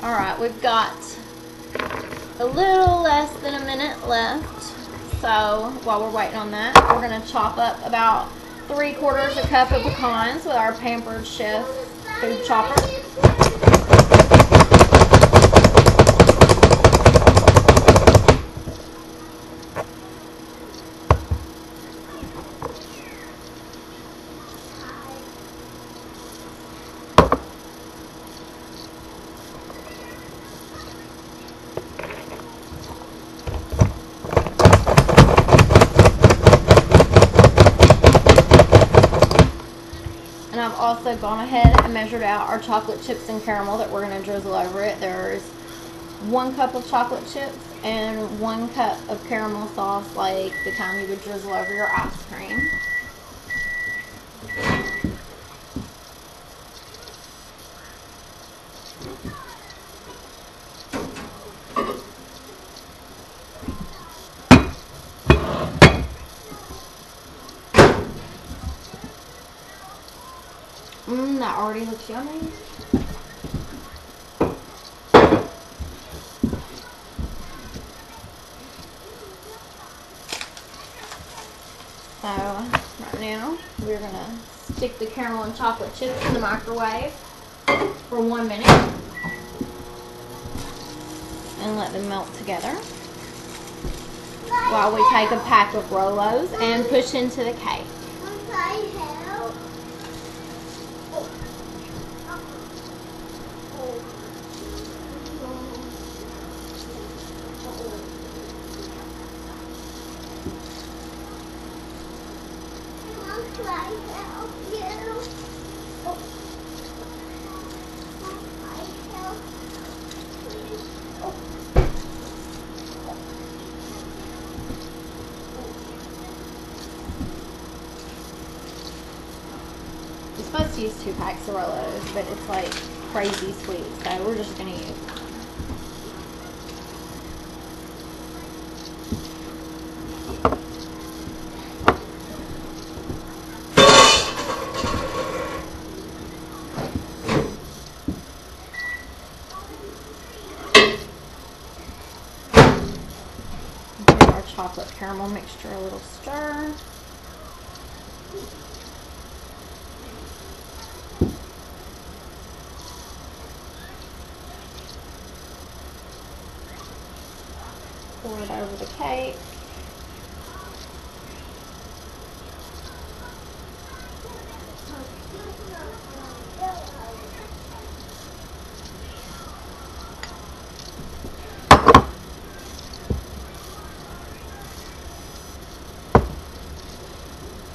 Alright, we've got a little less than a minute left. So while we're waiting on that, we're going to chop up about 3/4 cup of pecans with our Pampered Chef food chopper. And I've also gone ahead and measured out our chocolate chips and caramel that we're going to drizzle over it. There's 1 cup of chocolate chips and 1 cup of caramel sauce, like the kind you would drizzle over your ice cream. That already looks yummy. So right now we're going to stick the caramel and chocolate chips in the microwave for 1 minute and let them melt together while we take a pack of Rolos and push into the cake. You're supposed to use 2 packs of Rolos, but it's like crazy sweet, so we're just going to use 1. Give our chocolate caramel mixture a little stir. Pour it over the cake.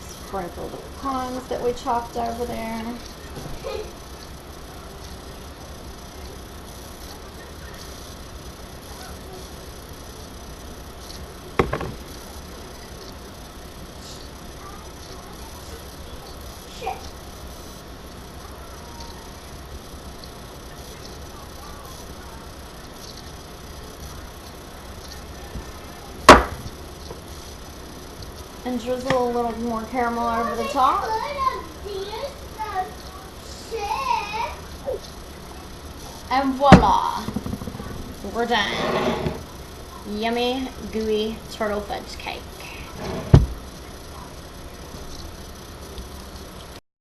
Sprinkle the pecans that we chopped over there. And drizzle a little more caramel over the top. And voila, we're done. Yummy, gooey turtle fudge cake.